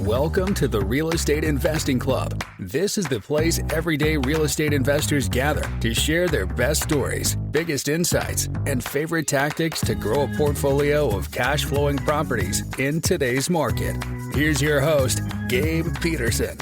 Welcome to the Real Estate Investing Club. This is the place everyday real estate investors gather to share their best stories, biggest insights, and favorite tactics to grow a portfolio of cash flowing properties in today's market. Here's your host, Gabe Peterson.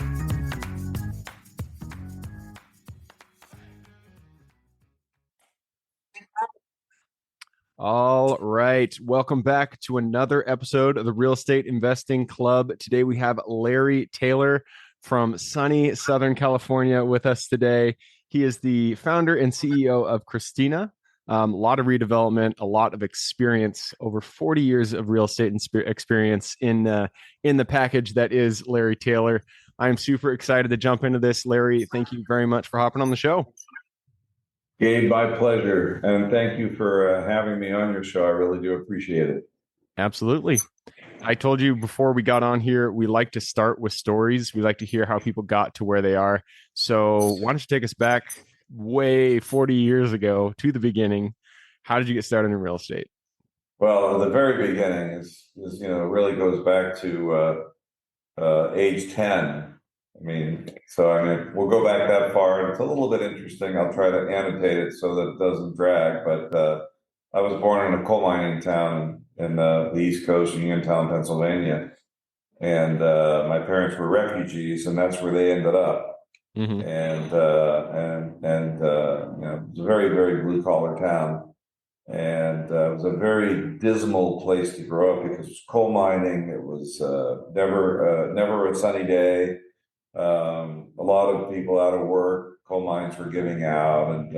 All right. Welcome back to another episode of the Real Estate Investing Club. Today we have Larry Taylor from sunny Southern California with us today. He is the founder and CEO of Christina. A lot of redevelopment, a lot of experience, over 40 years of real estate experience in the package that is Larry Taylor. I'm super excited to jump into this. Larry, thank you very much for hopping on the show. Gabe, my pleasure. And thank you for having me on your show. I really do appreciate it. Absolutely. I told you before we got on here, we like to start with stories. We like to hear how people got to where they are. So why don't you take us back way 40 years ago to the beginning? How did you get started in real estate? Well, the very beginning is really goes back to age 10. We'll go back that far. It's a little bit interesting. I'll try to annotate it so that it doesn't drag. But I was born in a coal mining town in the East Coast, Uniontown, Pennsylvania. And my parents were refugees, and that's where they ended up. Mm-hmm. And it was a very, very blue collar town. And it was a very dismal place to grow up because it was coal mining. It was never a sunny day. A lot of people out of work, coal mines were giving out,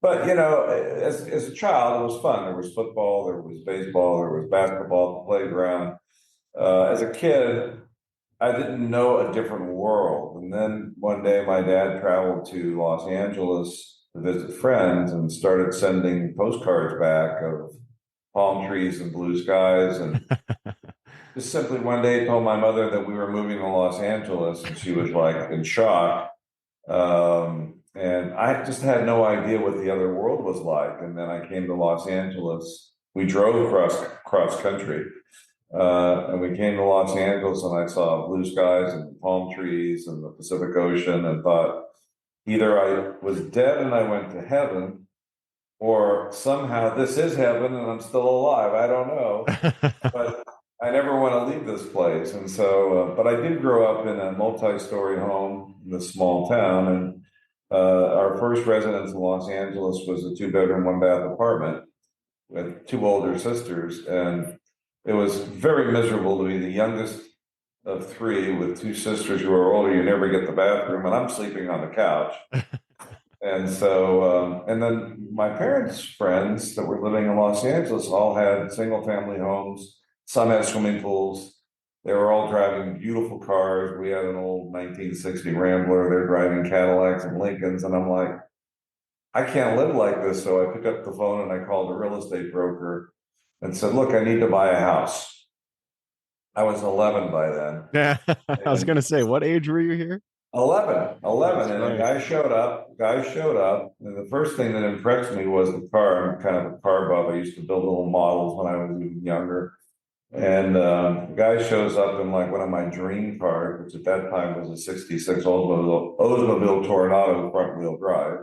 but as a child, it was fun. There was football, there was baseball, there was basketball at the playground. As a kid, I didn't know a different world. And then one day my dad traveled to Los Angeles to visit friends and started sending postcards back of palm trees and blue skies. And just simply one day told my mother that we were moving to Los Angeles, and she was like in shock. And I just had no idea what the other world was like. And then I came to Los Angeles. We drove cross country. And we came to Los Angeles, and I saw blue skies and palm trees and the Pacific Ocean, and thought either I was dead and I went to heaven, or somehow this is heaven and I'm still alive. I don't know. But I never want to leave this place. And so, but I did grow up in a multi-story home in this small town. And our first residence in Los Angeles was a 2-bedroom, 1-bath apartment with 2 older sisters. And it was very miserable to be the youngest of 3 with 2 sisters who are older. You never get the bathroom, and I'm sleeping on the couch. And so, and then my parents' friends that were living in Los Angeles all had single-family homes. Some had swimming pools. They were all driving beautiful cars. We had an old 1960 Rambler. They're driving Cadillacs and Lincolns. And I'm like, I can't live like this. So I picked up the phone and I called a real estate broker and said, look, I need to buy a house. I was 11 by then. Yeah, I was going to say, what age were you here? 11. And a guy showed up. And the first thing that impressed me was the car. I'm kind of a car buff. I used to build little models when I was even younger. And the guy shows up in like one of my dream cars, which at that time was a 66 Oldsmobile Toronado front wheel drive.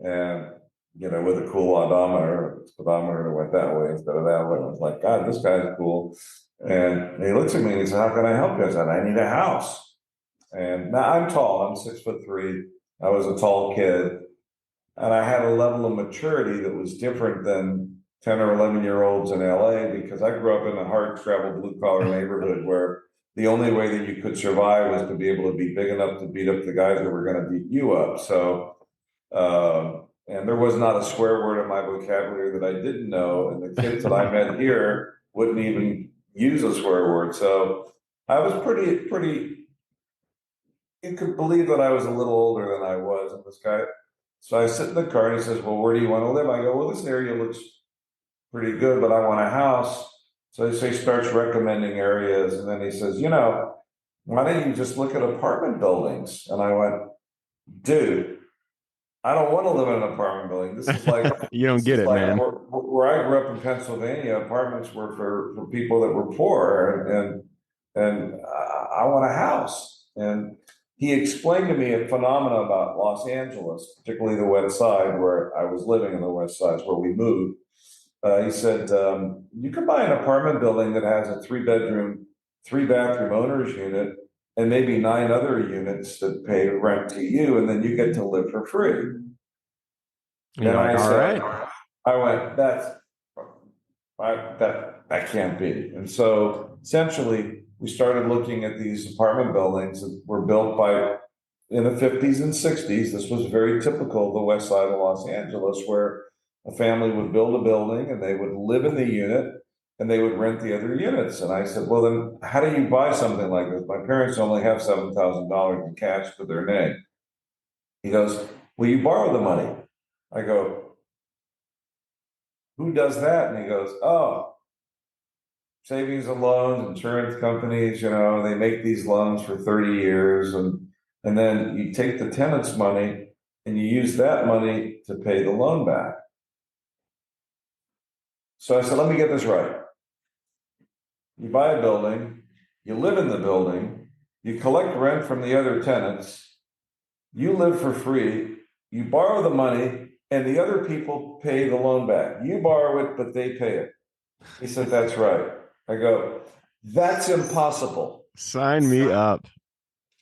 And, with a cool odometer, the speedometer went that way instead of that way. I was like, God, this guy's cool. And he looks at me and he said, how can I help you? I said, I need a house. And now I'm tall. I'm 6'3". I was a tall kid. And I had a level of maturity that was different than 10 or 11-year-olds in LA, because I grew up in a hard-traveled blue-collar neighborhood where the only way that you could survive was to be able to be big enough to beat up the guys that were going to beat you up. So, and there was not a swear word in my vocabulary that I didn't know. And the kids that I met here wouldn't even use a swear word. So I was pretty, you could believe that I was a little older than I was. And this guy, so I sit in the car and he says, well, where do you want to live? I go, well, this area looks pretty good, but I want a house. So he starts recommending areas. And then he says, why don't you just look at apartment buildings? And I went, dude, I don't want to live in an apartment building. This is like you don't get it, like, man. Where I grew up in Pennsylvania, apartments were for people that were poor, and and I want a house. And he explained to me a phenomena about Los Angeles, particularly the West Side, where I was living in the West Side, where we moved. He said, you could buy an apartment building that has a 3-bedroom, 3-bathroom owner's unit and maybe 9 other units that pay rent to you, and then you get to live for free. And you're like, all right. I went, that can't be. And so essentially, we started looking at these apartment buildings that were built in the 50s and 60s. This was very typical of the West Side of Los Angeles, where a family would build a building and they would live in the unit and they would rent the other units. And I said, well, then how do you buy something like this? My parents only have $7,000 in cash to their name. He goes, well, you borrow the money. I go, who does that? And he goes, oh, savings and loans, insurance companies, they make these loans for 30 years. And then you take the tenant's money and you use that money to pay the loan back. So I said, let me get this right. You buy a building, you live in the building, you collect rent from the other tenants, you live for free, you borrow the money, and the other people pay the loan back. You borrow it, but they pay it. He said, that's right. I go, that's impossible. Sign me up.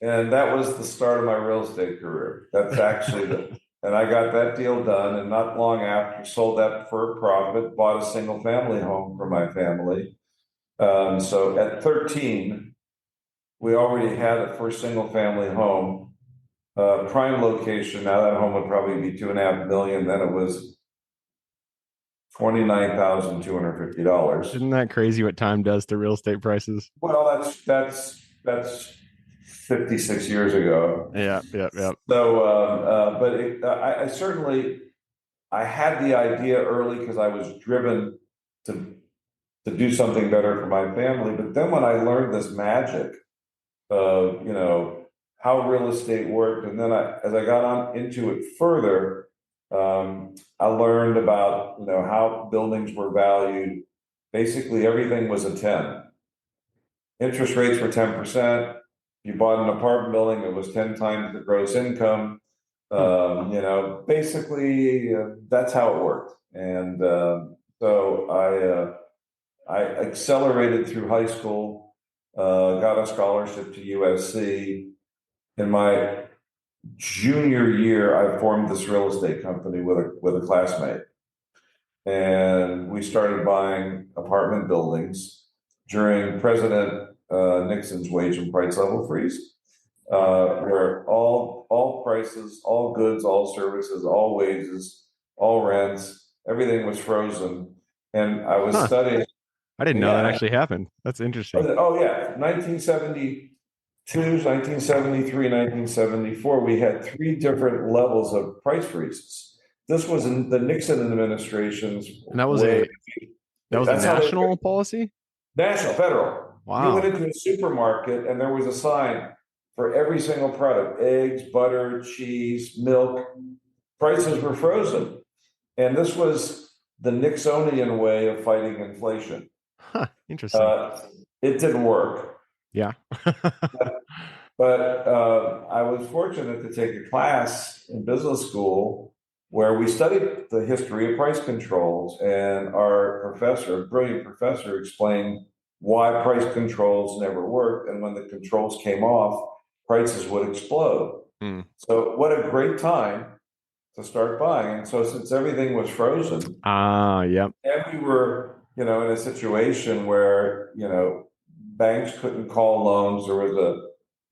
And that was the start of my real estate career. That's actually and I got that deal done, and not long after, sold that for a profit, bought a single family home for my family. So at 13, we already had a first single family home, prime location. Now that home would probably be $2.5 million. Then it was $29,250. Isn't that crazy what time does to real estate prices? Well, that's 56 years ago. Yeah. So, but I certainly, I had the idea early because I was driven to do something better for my family. But then when I learned this magic of, how real estate worked, and then as I got on into it further, I learned about, how buildings were valued. Basically, everything was a 10. Interest rates were 10%. You bought an apartment building, it was 10 times the gross income. Basically, that's how it worked. And so I accelerated through high school, got a scholarship to USC. In my junior year, I formed this real estate company with a classmate. And we started buying apartment buildings during President Nixon's wage and price level freeze, where all prices, all goods, all services, all wages, all rents, everything was frozen. And I was studying. I didn't know that actually happened. That's interesting. Oh yeah, 1972, 1973, 1974, we had 3 different levels of price freezes. This was in the Nixon administration's. And that was a national policy? National, federal. Wow. You went into a supermarket and there was a sign for every single product: eggs, butter, cheese, milk. Prices were frozen. And this was the Nixonian way of fighting inflation. Huh, interesting. It didn't work. Yeah. But I was fortunate to take a class in business school where we studied the history of price controls, and our professor, a brilliant professor, explained why price controls never worked, and when the controls came off, prices would explode. So what a great time to start buying. And so since everything was frozen, yep. And we were, in a situation where, banks couldn't call loans.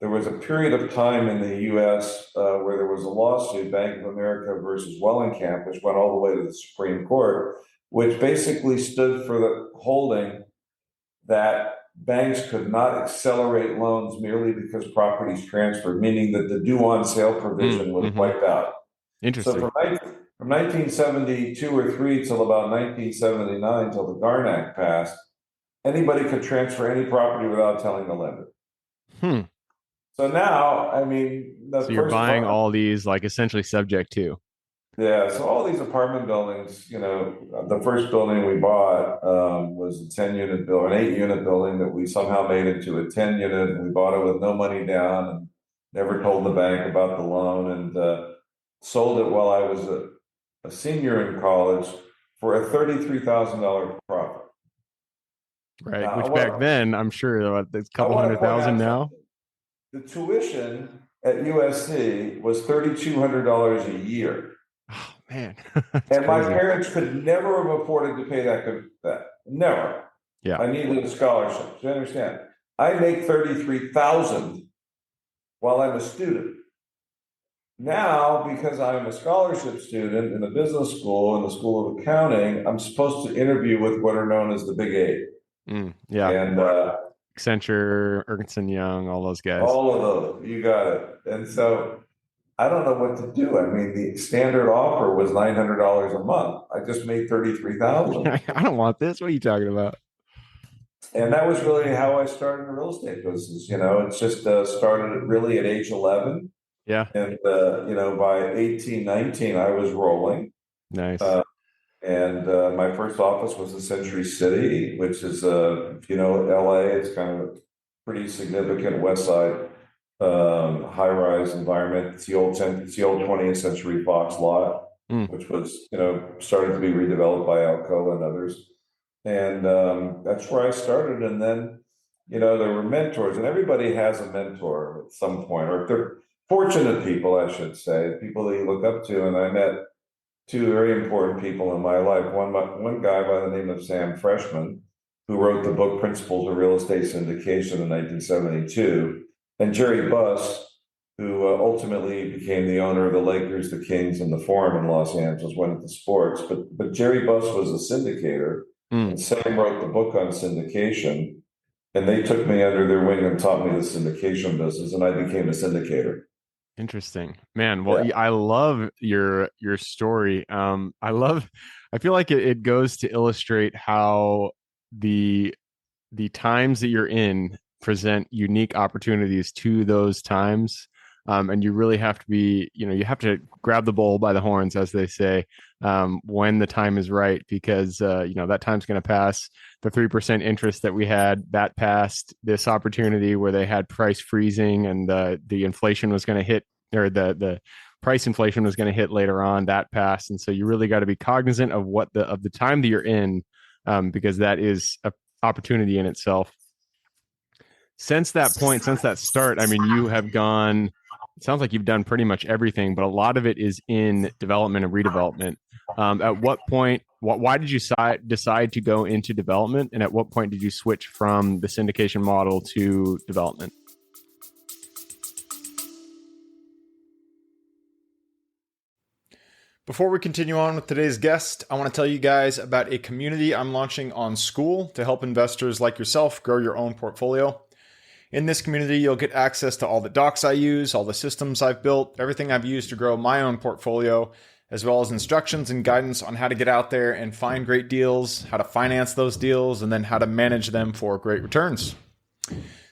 There was a period of time in the U.S. Where there was a lawsuit, Bank of America versus Wellenkamp, which went all the way to the Supreme Court, which basically stood for the holding that banks could not accelerate loans merely because properties transferred, meaning that the due on sale provision was wiped out. Interesting. So from 1972 or 3 till about 1979, till the Garn Act passed, anybody could transfer any property without telling the lender. So now, so you're buying all these like essentially subject to. Yeah, so all these apartment buildings, the first building we bought was a 10-unit building, an 8-unit building that we somehow made into a 10-unit, and we bought it with no money down and never told the bank about the loan, and sold it while I was a senior in college for a $33,000 profit. Right. Which back then, I'm sure it's a couple $100,000 now. The tuition at USC was $3,200 a year. Oh man. And my parents could never have afforded to pay that. Never. Yeah. I needed a scholarship. Do you understand? I make $33,000 while I'm a student. Now, because I'm a scholarship student in a business school, in the School of Accounting, I'm supposed to interview with what are known as the Big Eight. Yeah. And Accenture, Ernst & Young, all those guys. All of those. You got it. And so I don't know what to do. I mean, the standard offer was $900 a month. I just made $33,000. I don't want this. What are you talking about? And that was really how I started the real estate business. It's just started really at age 11. Yeah. And, by 18, 19, I was rolling. Nice. And my first office was in Century City, which is, LA. It's kind of a pretty significant West Side high-rise environment. It's the old 20th Century Fox lot, which was, starting to be redeveloped by Alcoa and others. And that's where I started. And then, there were mentors, and everybody has a mentor at some point, or they're fortunate people, I should say, people that you look up to. And I met two very important people in my life. One guy by the name of Sam Freshman, who wrote the book Principles of Real Estate Syndication in 1972, and Jerry Buss, who ultimately became the owner of the Lakers, the Kings, and the Forum in Los Angeles, went into sports. But Jerry Buss was a syndicator, and Sam wrote the book on syndication, and they took me under their wing and taught me the syndication business, and I became a syndicator. Interesting, man. Well, yeah. I love your story. I feel like it goes to illustrate how the times that you're in present unique opportunities to those times. And you really have to be, you have to grab the bull by the horns, as they say, when the time is right, because, that time's going to pass. The 3% interest that we had, that passed. This opportunity where they had price freezing and the inflation was going to hit, or the price inflation was going to hit later on, that passed. And so you really got to be cognizant of the time that you're in, because that is an opportunity in itself. Since that point, since that start, I mean, you have gone, it sounds like you've done pretty much everything, but a lot of it is in development and redevelopment. At what point, why did you decide to go into development? And at what point did you switch from the syndication model to development? Before we continue on with today's guest, I want to tell you guys about a community I'm launching on School to help investors like yourself grow your own portfolio. In this community, you'll get access to all the docs I use, all the systems I've built, everything I've used to grow my own portfolio, as well as instructions and guidance on how to get out there and find great deals, how to finance those deals, and then how to manage them for great returns.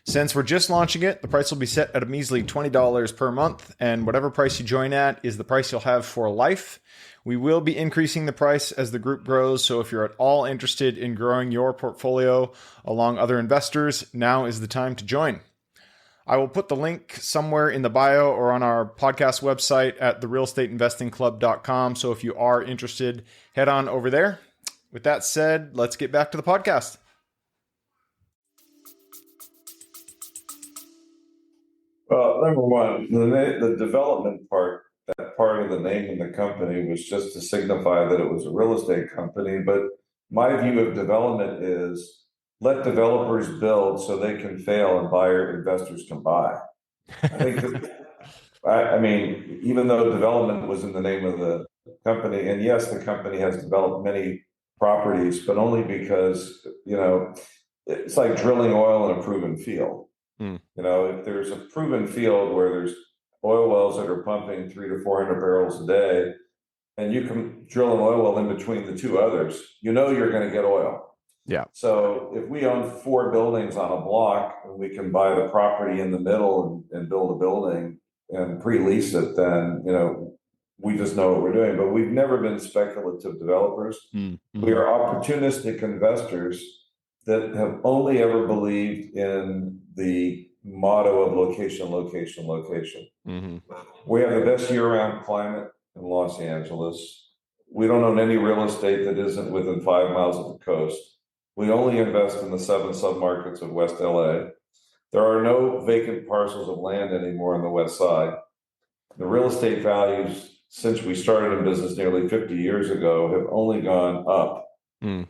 Since we're just launching it, the price will be set at a measly $20 per month, and whatever price you join at is the price you'll have for life. We will be increasing the price as the group grows, so if you're at all interested in growing your portfolio along other investors, now is the time to join. I will put the link somewhere in the bio or on our podcast website at therealestateinvestingclub.com, so if you are interested, head on over there. With that said, let's get back to the podcast. Well, number one, the development part, that part of the name of the company was just to signify that it was a real estate company. But my view of development is let developers build so they can fail and buyer investors can buy. I think I mean, even though development was in the name of the company, and yes, the company has developed many properties, but only because, it's like drilling oil in a proven field. If there's a proven field where there's oil wells that are pumping 300 to 400 barrels a day, and you can drill an oil well in between the two others, you're going to get oil. Yeah. So if we own 4 buildings on a block and we can buy the property in the middle and build a building and pre-lease it, then, we just know what we're doing. But we've never been speculative developers. Mm-hmm. We are opportunistic investors that have only ever believed in the motto of location, location, location. Mm-hmm. We have the best year-round climate in Los Angeles. We don't own any real estate that isn't within 5 miles of the coast. We only invest in the 7 submarkets of West LA. There are no vacant parcels of land anymore on the West Side. The real estate values since we started in business nearly 50 years ago have only gone up.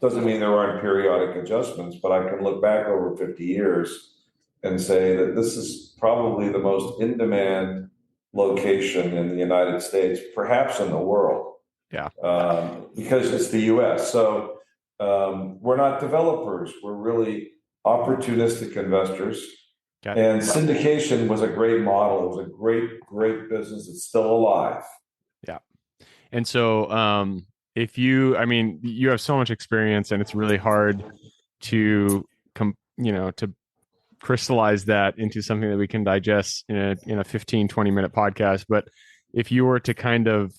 Doesn't mean there aren't periodic adjustments, but I can look back over 50 years and say that this is probably the most in-demand location in the United States, perhaps in the world. Yeah. Because it's the US. So we're not developers. We're really opportunistic investors. And syndication was a great model. It was a great business. It's still alive. Yeah. And so you have so much experience, and it's really hard to to crystallize that into something that we can digest in a 15, 20-minute podcast. But if you were to kind of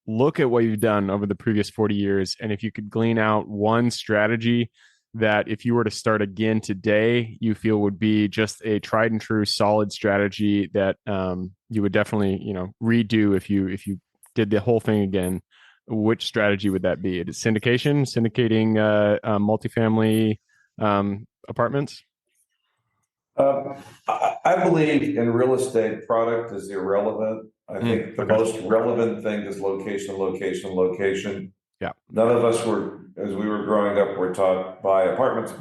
look at what you've done over the previous 40 years, and if you could glean out one strategy that if you were to start again today, you feel would be just a tried and true solid strategy that you would definitely, redo if you did the whole thing again, which strategy would that be? Is it syndicating multifamily apartments? I believe in real estate. Product is irrelevant. I think the most relevant thing is location, location, location. Yeah. None of us as we were growing up, were taught by apartments,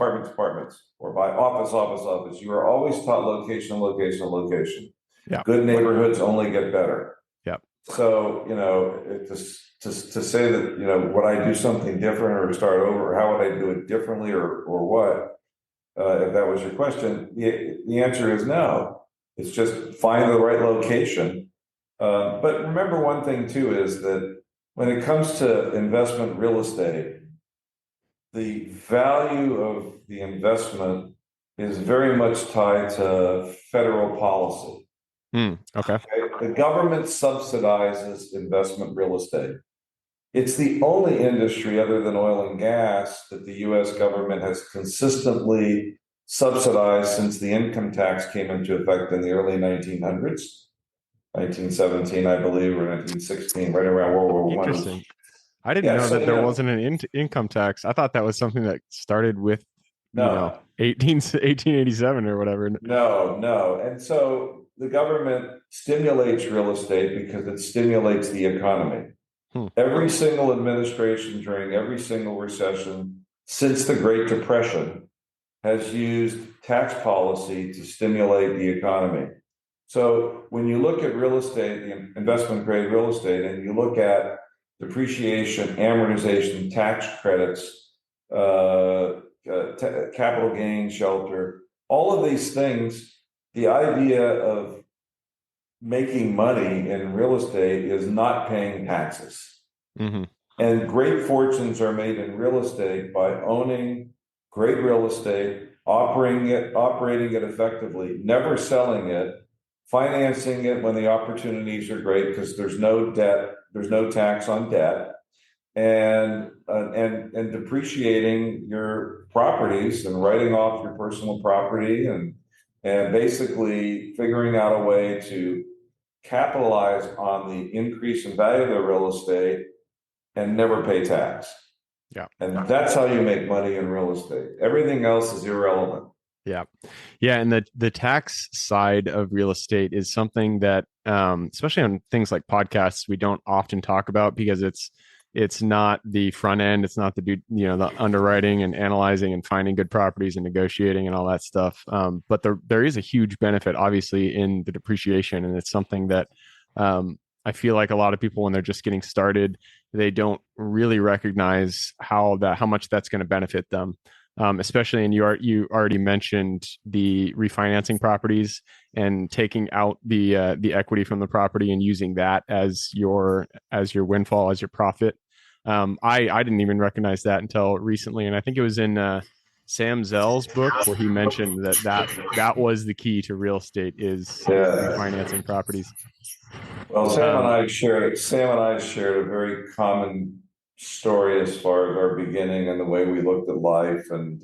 or by office. You are always taught location, location, location. Yeah. Good neighborhoods only get better. Yeah. So, to say that, would I do something different or start over, or how would I do it differently or what? If that was your question, the answer is no. It's just find the right location. But remember one thing too, is that when it comes to investment real estate, the value of the investment is very much tied to federal policy. Okay. The government subsidizes investment real estate. It's the only industry other than oil and gas that the US government has consistently subsidized since the income tax came into effect in the early 1900s, 1917, I believe, or 1916, right around World War I. Interesting. I didn't know that there wasn't an income tax. I thought that was something that started with 1887 or whatever. No. And so the government stimulates real estate because it stimulates the economy. Every single administration during every single recession since the Great Depression has used tax policy to stimulate the economy. So when you look at real estate, the investment grade real estate, and you look at depreciation, amortization, tax credits, capital gain shelter, all of these things, the idea of making money in real estate is not paying taxes. Mm-hmm. And great fortunes are made in real estate by owning great real estate, operating it effectively, never selling it, financing it when the opportunities are great because there's no debt, there's no tax on debt, and depreciating your properties and writing off your personal property and basically figuring out a way to capitalize on the increase in value of the real estate and never pay tax. Yeah. And that's how you make money in real estate. Everything else is irrelevant. Yeah. Yeah. And the tax side of real estate is something that, especially on things like podcasts, we don't often talk about because it's not the front end. It's not the underwriting and analyzing and finding good properties and negotiating and all that stuff. But there is a huge benefit, obviously, in the depreciation. And it's something that I feel like a lot of people, when they're just getting started, they don't really recognize how much that's going to benefit them. Especially, and you already mentioned the refinancing properties and taking out the equity from the property and using that as your windfall, as your profit. I didn't even recognize that until recently, and I think it was in Sam Zell's book where he mentioned that was the key to real estate is refinancing properties. Well, Sam and I shared a very common story as far as our beginning and the way we looked at life. And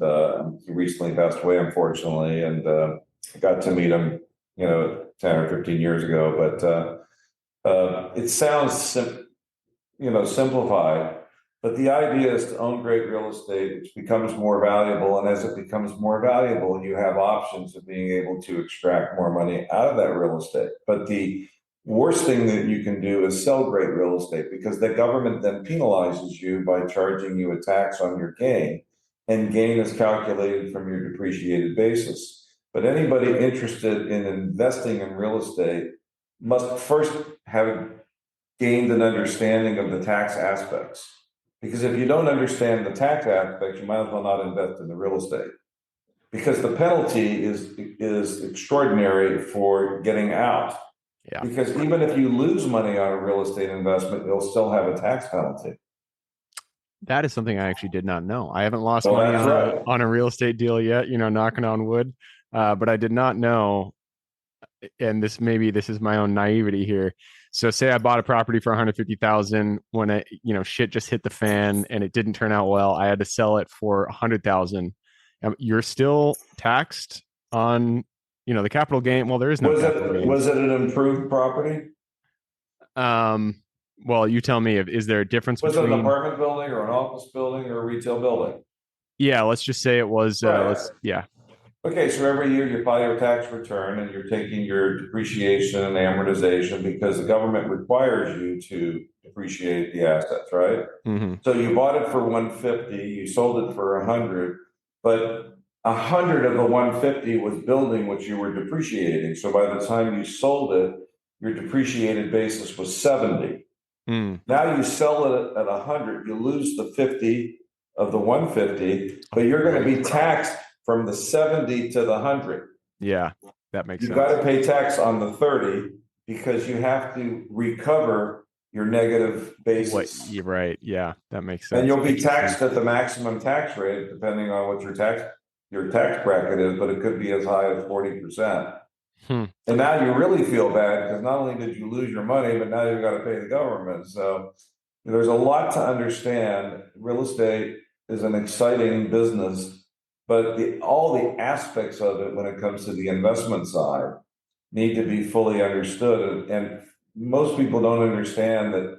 he recently passed away, unfortunately, and I got to meet him, 10 or 15 years ago. But it sounds simplified. But the idea is to own great real estate, which becomes more valuable. And as it becomes more valuable, you have options of being able to extract more money out of that real estate. But the worst thing that you can do is sell great real estate, because the government then penalizes you by charging you a tax on your gain. And gain is calculated from your depreciated basis. But anybody interested in investing in real estate must first have gained an understanding of the tax aspects. Because if you don't understand the tax aspects, you might as well not invest in the real estate. Because the penalty is extraordinary for getting out. Yeah. Because even if you lose money on a real estate investment, you'll still have a tax penalty. That is something I actually did not know. I haven't lost money on a real estate deal yet, knocking on wood. But I did not know, and this is my own naivety here. So say I bought a property for $150,000 when shit just hit the fan and it didn't turn out well. I had to sell it for $100,000. You're still taxed on, the capital gain. Well, there is no. Was it an improved property? Well, you tell me. Is there a difference between? Was it an apartment building or an office building or a retail building? Yeah, let's just say it was. Right. Yeah. Okay, so every year you file your tax return and you're taking your depreciation and amortization because the government requires you to depreciate the assets, right? Mm-hmm. So you bought it for $150, you sold it for $100, but $100 of the $150 was building what you were depreciating. So by the time you sold it, your depreciated basis was $70. Mm. Now you sell it at $100, you lose the $50 of the $150, but you're going to be taxed from the $70 to the $100. Yeah, that makes sense. You've got to pay tax on the $30 because you have to recover your negative basis. You're right. Yeah, that makes sense. And you'll be taxed at the maximum tax rate, depending on what your tax bracket is, but it could be as high as 40%. And now you really feel bad because not only did you lose your money, but now you've got to pay the government. So there's a lot to understand. Real estate is an exciting business. But all the aspects of it when it comes to the investment side need to be fully understood. And most people don't understand that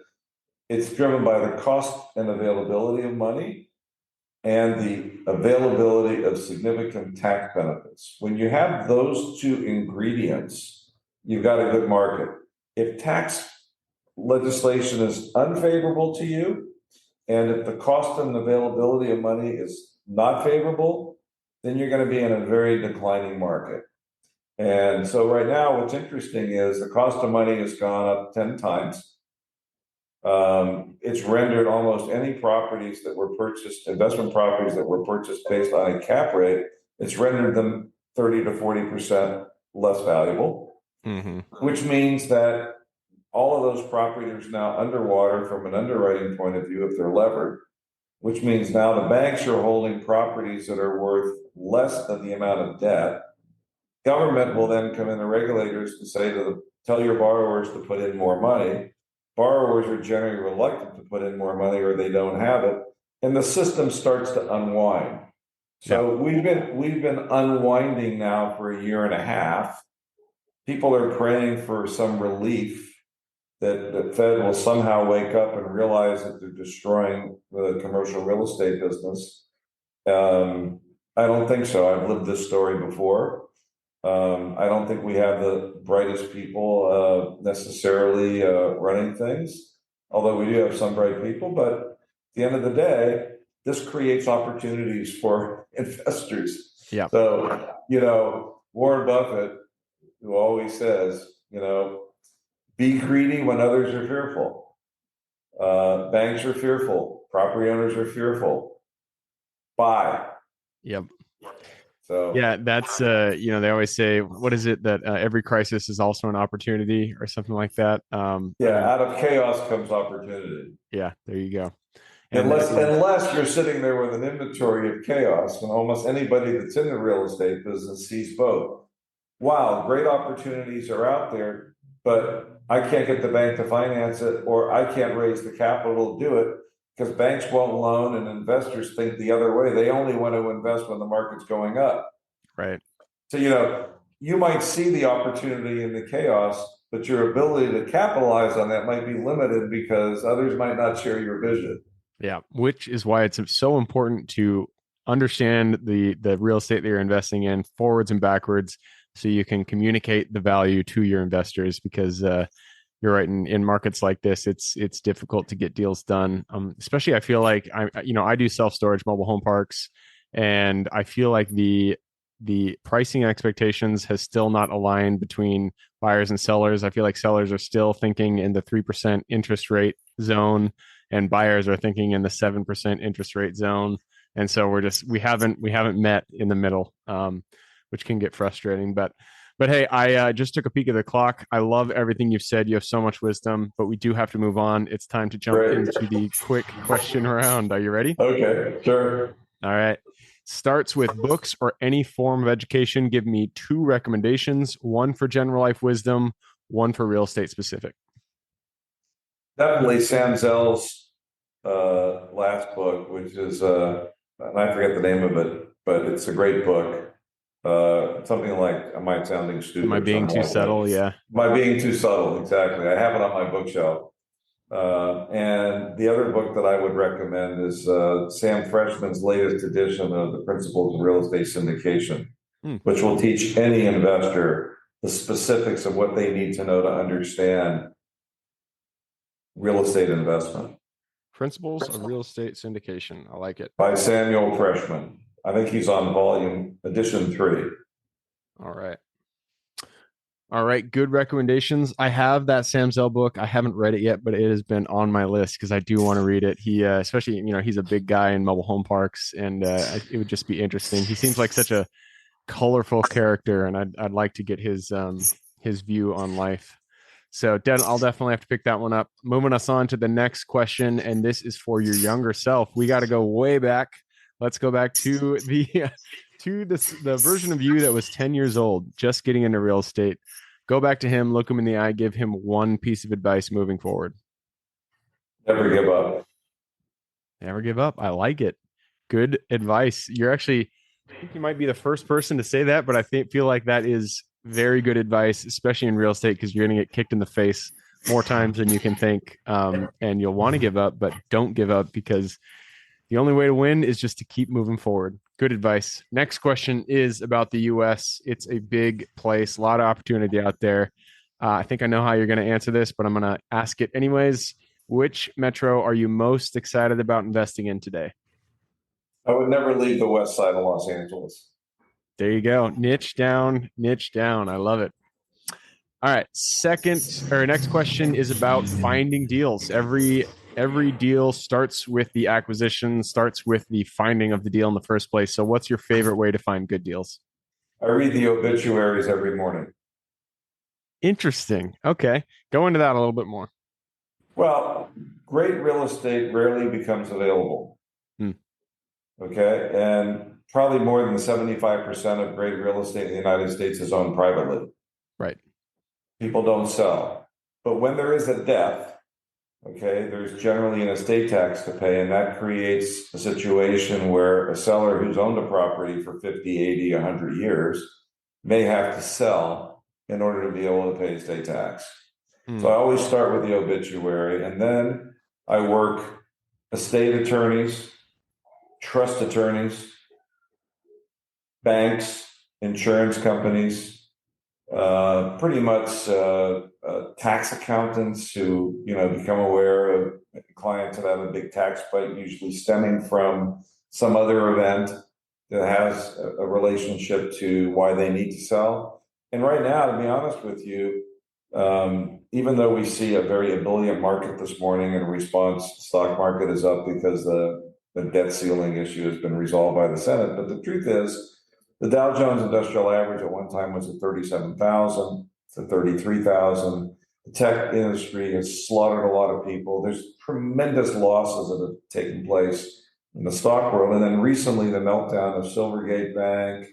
it's driven by the cost and availability of money and the availability of significant tax benefits. When you have those two ingredients, you've got a good market. If tax legislation is unfavorable to you, and if the cost and availability of money is not favorable, then you're going to be in a very declining market. And so right now, what's interesting is the cost of money has gone up 10 times. It's rendered almost any properties that were purchased, investment properties that were purchased based on a cap rate, it's rendered them 30 to 40% less valuable, which means that all of those properties are now underwater from an underwriting point of view if they're levered, which means now the banks are holding properties that are worth less than the amount of debt. Government will then come in, the regulators, to say tell your borrowers to put in more money. Borrowers are generally reluctant to put in more money or they don't have it. And the system starts to unwind. So we've been unwinding now for a year and a half. People are praying for some relief that the Fed will somehow wake up and realize that they're destroying the commercial real estate business. I don't think so. I've lived this story before. I don't think we have the brightest people necessarily running things, although we do have some bright people. But at the end of the day, this creates opportunities for investors. Yeah. So, Warren Buffett, who always says, be greedy when others are fearful. Banks are fearful. Property owners are fearful. Buy. Yep. So yeah, that's they always say, what is it that every crisis is also an opportunity or something like that. Out of chaos comes opportunity. Yeah, there you go. And unless you're sitting there with an inventory of chaos, and almost anybody that's in the real estate business sees both. Wow, great opportunities are out there, but I can't get the bank to finance it, or I can't raise the capital to do it because banks won't loan and investors think the other way. They only want to invest when the market's going up. right. So, you might see the opportunity in the chaos, but your ability to capitalize on that might be limited because others might not share your vision. Yeah, which is why it's so important to understand the real estate that you're investing in forwards and backwards, so you can communicate the value to your investors. Because you're right, in markets like this, it's difficult to get deals done. Especially, I feel like I do self-storage mobile home parks, and I feel like the pricing expectations has still not aligned between buyers and sellers. I feel like sellers are still thinking in the 3% interest rate zone, and buyers are thinking in the 7% interest rate zone. And so we haven't met in the middle, which can get frustrating. But hey, I just took a peek at the clock. I love everything you've said. You have so much wisdom, but we do have to move on. It's time to jump into the quick question round. Are you ready? Okay, sure. All right. Starts with books or any form of education. Give me 2 recommendations, one for general life wisdom, one for real estate specific. Definitely Sam Zell's last book, which is, and I forget the name of it, but it's a great book. Something like, am I sounding stupid? Am I being too subtle? Yeah. Am I being too subtle? Exactly. I have it on my bookshelf. And the other book that I would recommend is Sam Freshman's latest edition of The Principles of Real Estate Syndication, which will teach any investor the specifics of what they need to know to understand real estate investment. Principles of Real Estate Syndication. I like it. By Samuel Freshman. I think he's on edition 3. All right. Good recommendations. I have that Sam Zell book. I haven't read it yet, but it has been on my list because I do want to read it. He, especially, he's a big guy in mobile home parks, and it would just be interesting. He seems like such a colorful character, and I'd like to get his view on life. So I'll definitely have to pick that one up. Moving us on to the next question, and this is for your younger self. We got to go way back. Let's go back to the version of you that was 10 years old, just getting into real estate. Go back to him, look him in the eye, give him one piece of advice moving forward. Never give up. Never give up. I like it. Good advice. I think you might be the first person to say that, but I feel like that is very good advice, especially in real estate, because you're going to get kicked in the face more times than you can think. And you'll want to give up, but don't give up, because the only way to win is just to keep moving forward. Good advice. Next question is about the U.S. It's a big place, a lot of opportunity out there. I think I know how you're going to answer this, but I'm going to ask it anyways. Which metro are you most excited about investing in today? I would never leave the west side of Los Angeles. There you go. Niche down. I love it. All right. Next question is about finding deals. Every deal starts with the acquisition, starts with the finding of the deal in the first place. So what's your favorite way to find good deals? I read the obituaries every morning. Interesting. Okay. Go into that a little bit more. Well, great real estate rarely becomes available. Okay. And probably more than 75% of great real estate in the United States is owned privately. Right. People don't sell. But when there is a death, okay, there's generally an estate tax to pay, and that creates a situation where a seller who's owned a property for 50, 80, 100 years may have to sell in order to be able to pay estate tax. So I always start with the obituary, and then I work estate attorneys, trust attorneys, banks, insurance companies, pretty much tax accountants who become aware of clients that have a big tax bite, usually stemming from some other event that has a relationship to why they need to sell. And right now, to be honest with you, even though we see a very ebullient market this morning, in response, the stock market is up because the debt ceiling issue has been resolved by the Senate. But the truth is, the Dow Jones Industrial Average at one time was at 37,000 to 33,000. The tech industry has slaughtered a lot of people. There's tremendous losses that have taken place in the stock world. And then recently, the meltdown of Silvergate Bank,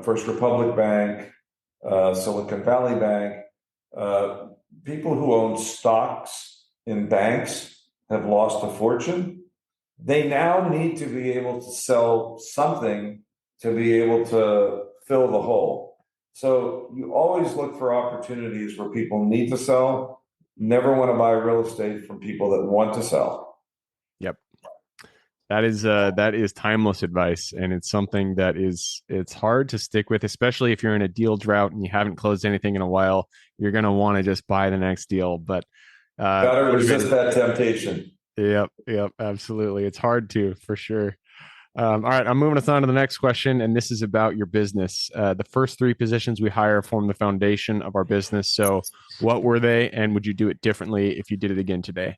First Republic Bank, Silicon Valley Bank. People who own stocks in banks have lost a fortune. They now need to be able to sell something to be able to fill the hole. So you always look for opportunities where people need to sell. Never want to buy real estate from people that want to sell. Yep. That is timeless advice. And it's something that it's hard to stick with, especially if you're in a deal drought and you haven't closed anything in a while. You're going to want to just buy the next deal, but gotta resist that temptation. Yep, absolutely. It's hard to, for sure. All right, I'm moving us on to the next question, and this is about your business. The first 3 positions we hire form the foundation of our business. So what were they, and would you do it differently if you did it again today?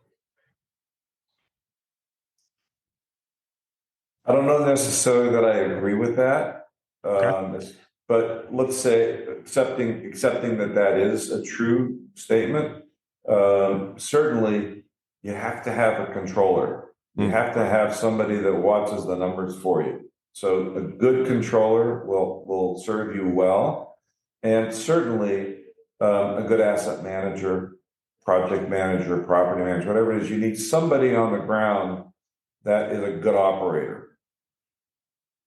I don't know necessarily that I agree with that. Okay. But let's say accepting that is a true statement. Certainly, you have to have a controller. You have to have somebody that watches the numbers for you. So a good controller will serve you well, and certainly a good asset manager, project manager, property manager, whatever it is. You need somebody on the ground that is a good operator,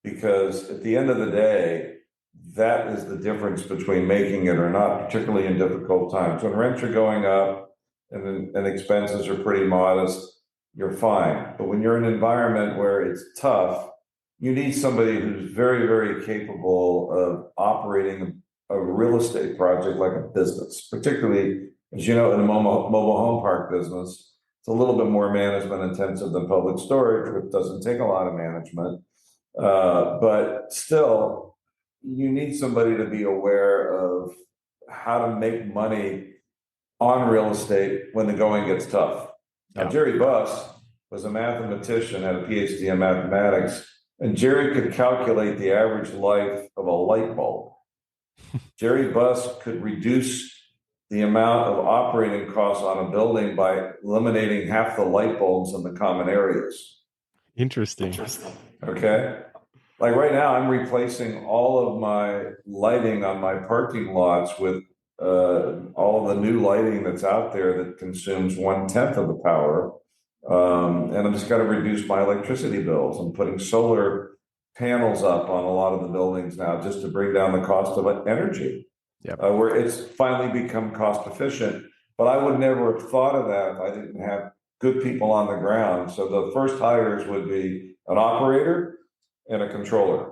because at the end of the day, that is the difference between making it or not, particularly in difficult times. When rents are going up and expenses are pretty modest, you're fine. But when you're in an environment where it's tough, you need somebody who's very, very capable of operating a real estate project like a business, particularly, as you know, in the mobile home park business. It's a little bit more management intensive than public storage, which doesn't take a lot of management. But still, you need somebody to be aware of how to make money on real estate when the going gets tough. Now, Jerry Buss was a mathematician, had a PhD in mathematics, and Jerry could calculate the average life of a light bulb. Jerry Buss could reduce the amount of operating costs on a building by eliminating half the light bulbs in the common areas. Interesting. Okay. Like right now, I'm replacing all of my lighting on my parking lots with all of the new lighting that's out there that consumes 1/10 of the power. And I'm just got to reduce my electricity bills. I'm putting solar panels up on a lot of the buildings now just to bring down the cost of energy, where it's finally become cost efficient. But I would never have thought of that if I didn't have good people on the ground. So the first hires would be an operator and a controller.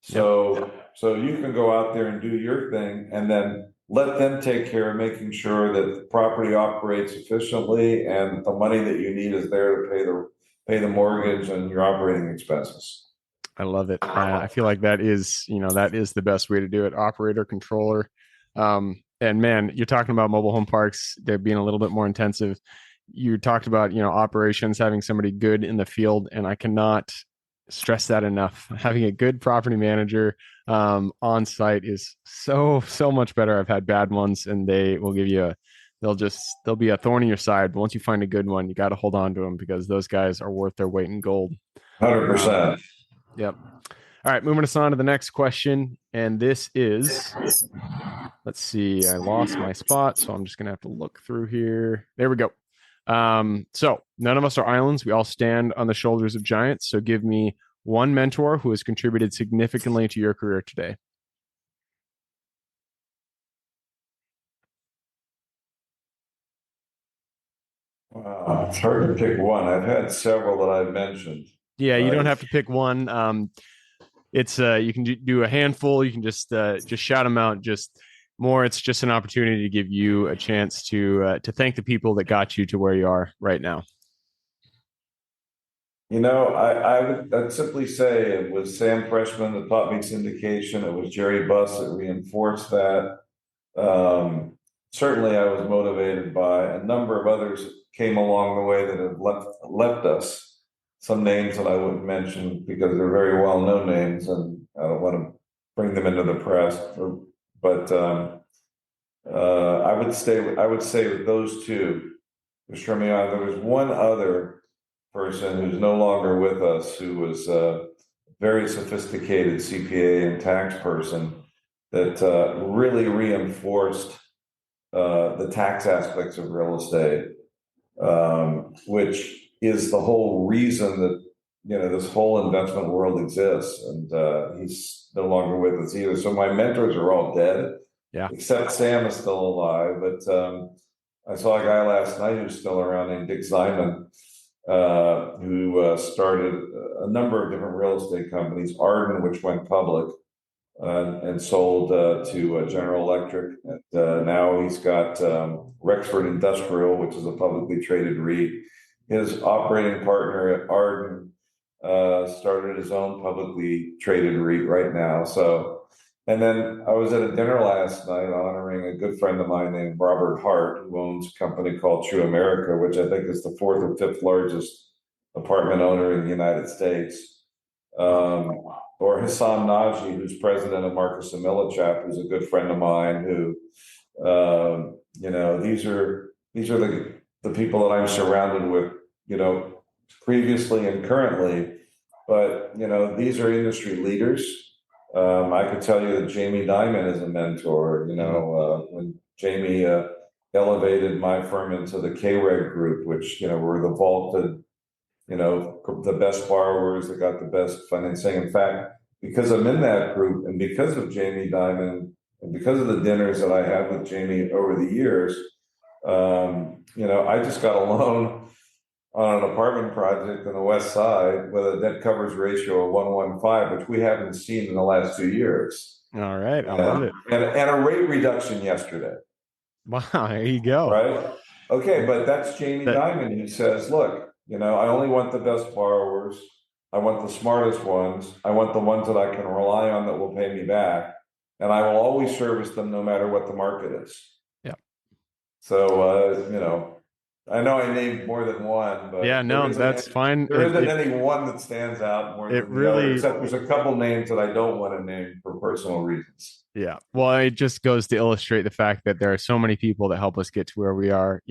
So you can go out there and do your thing, and then let them take care of making sure that the property operates efficiently and the money that you need is there to pay the mortgage and your operating expenses. I love it. I feel like that is the best way to do it. Operator, controller. And man, you're talking about mobile home parks, they're being a little bit more intensive. You talked about, operations, having somebody good in the field, and I cannot stress that enough. Having a good property manager on site is so much better. I've had bad ones, and they will give you they'll be a thorn in your side. But once you find a good one, you got to hold on to them, because those guys are worth their weight in gold. 100%. Yep. All right, moving us on to the next question, and this is, let's see, I lost my spot, so I'm just gonna have to look through here. There we go. So none of us are islands. We all stand on the shoulders of giants. So give me one mentor who has contributed significantly to your career today. Wow, it's hard to pick one. I've had several that I've mentioned. Yeah, you don't have to pick one. It's you can do a handful. You can just shout them out. It's just an opportunity to give you a chance to thank the people that got you to where you are right now. I'd simply say it was Sam Freshman that taught me syndication. It was Jerry Buss that reinforced that. Certainly, I was motivated by a number of others that came along the way that have left us. Some names that I wouldn't mention because they're very well-known names, and I don't want to bring them into the press. But I would say with those two, which turn me on. There was one other person who's no longer with us who was a very sophisticated CPA and tax person that really reinforced the tax aspects of real estate, which is the whole reason that this whole investment world exists. And he's no longer with us either. So my mentors are all dead. Yeah. Except Sam is still alive. But I saw a guy last night who's still around named Dick Ziman, who started a number of different real estate companies, Arden, which went public and sold to General Electric. And now he's got Rexford Industrial, which is a publicly traded REIT. His operating partner at Arden started his own publicly traded REIT right now. And then I was at a dinner last night honoring a good friend of mine named Robert Hart, who owns a company called True America, which I think is the fourth or fifth largest apartment owner in the United States. Or Hassan Najee, who's president of Marcus & Millichap, who's a good friend of mine. Who, these are the people that I'm surrounded with, previously and currently. But these are industry leaders. I could tell you that Jamie Dimon is a mentor. When Jamie elevated my firm into the K-Reg group, which were the vaulted, the best borrowers that got the best financing. In fact, because I'm in that group, and because of Jamie Dimon, and because of the dinners that I had with Jamie over the years, I just got a loan on an apartment project on the West Side with a debt coverage ratio of 115, which we haven't seen in the last 2 years. All right. I love it. And a rate reduction yesterday. Wow. There you go. Right. Okay. But that's Jamie Dimon. He says, look, I only want the best borrowers. I want the smartest ones. I want the ones that I can rely on that will pay me back. And I will always service them no matter what the market is. Yeah. So, I know I named more than one, but that's fine. There isn't any one that stands out more than the other, except there's a couple names that I don't want to name for personal reasons. Yeah. Well, it just goes to illustrate the fact that there are so many people that help us get to where we are.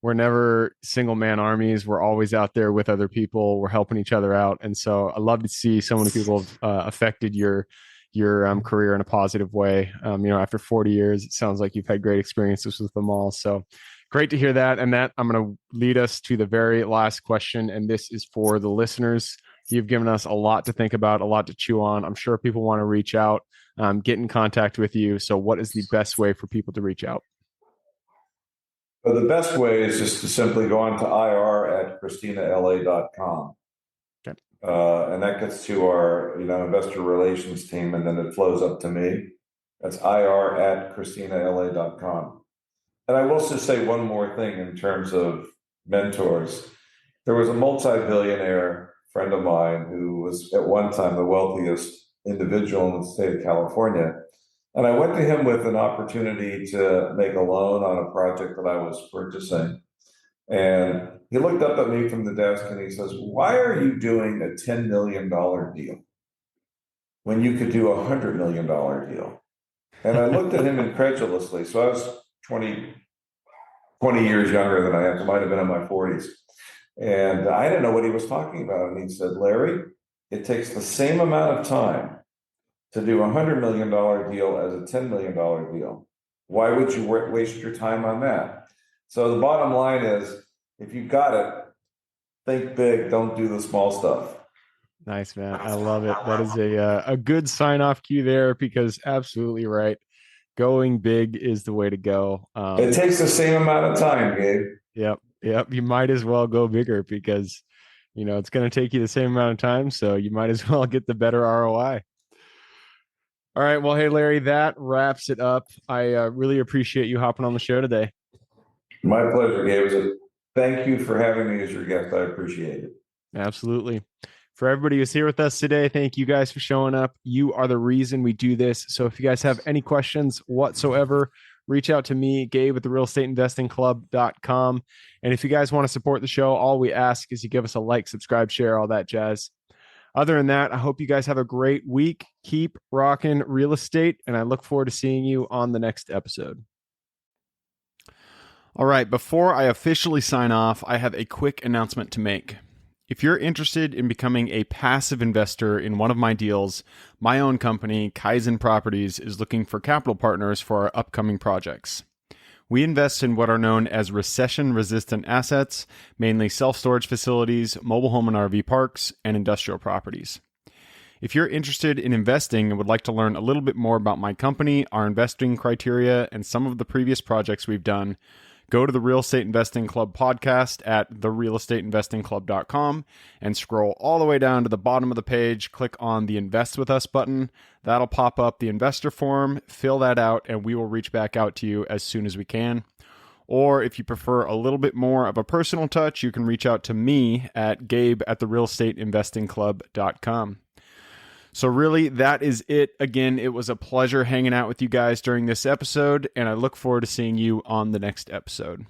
We're never single man armies. We're always out there with other people. We're helping each other out. And so I love to see so many people have affected your career in a positive way. After 40 years, it sounds like you've had great experiences with them all. So great to hear that. And that I'm going to lead us to the very last question. And this is for the listeners. You've given us a lot to think about, a lot to chew on. I'm sure people want to reach out, get in contact with you. So what is the best way for people to reach out? Well, the best way is just to simply go on to ir@christinala.com. Okay. And that gets to our, investor relations team, and then it flows up to me. That's ir@christinala.com. And I will just say one more thing in terms of mentors. There was a multi-billionaire friend of mine who was at one time the wealthiest individual in the state of California. And I went to him with an opportunity to make a loan on a project that I was purchasing. And he looked up at me from the desk and he says, why are you doing a $10 million deal when you could do a $100 million deal? And I looked at him incredulously. So I was 20 years younger than I am. I might have been in my 40s. And I didn't know what he was talking about. And he said, Larry, it takes the same amount of time to do a $100 million deal as a $10 million deal. Why would you waste your time on that? So the bottom line is, if you got it, think big, don't do the small stuff. Nice, man. I love it. That is a good sign-off cue there, because absolutely right. Going big is the way to go. It takes the same amount of time, Gabe. Yep. You might as well go bigger, because, it's going to take you the same amount of time. So you might as well get the better ROI. All right. Well, hey, Larry, that wraps it up. I really appreciate you hopping on the show today. My pleasure, Gabe. Thank you for having me as your guest. I appreciate it. Absolutely. For everybody who's here with us today, thank you guys for showing up. You are the reason we do this. So if you guys have any questions whatsoever, reach out to me, Gabe, at therealestateinvestingclub.com. And if you guys want to support the show, all we ask is you give us a like, subscribe, share, all that jazz. Other than that, I hope you guys have a great week. Keep rocking real estate, and I look forward to seeing you on the next episode. All right, before I officially sign off, I have a quick announcement to make. If you're interested in becoming a passive investor in one of my deals, my own company, Kaizen Properties, is looking for capital partners for our upcoming projects. We invest in what are known as recession-resistant assets, mainly self-storage facilities, mobile home and RV parks, and industrial properties. If you're interested in investing and would like to learn a little bit more about my company, our investing criteria, and some of the previous projects we've done, go to the Real Estate Investing Club podcast at therealestateinvestingclub.com and scroll all the way down to the bottom of the page. Click on the Invest With Us button. That'll pop up the investor form. Fill that out, and we will reach back out to you as soon as we can. Or if you prefer a little bit more of a personal touch, you can reach out to me at gabe@therealestateinvestingclub.com. So really, that is it. Again, it was a pleasure hanging out with you guys during this episode, and I look forward to seeing you on the next episode.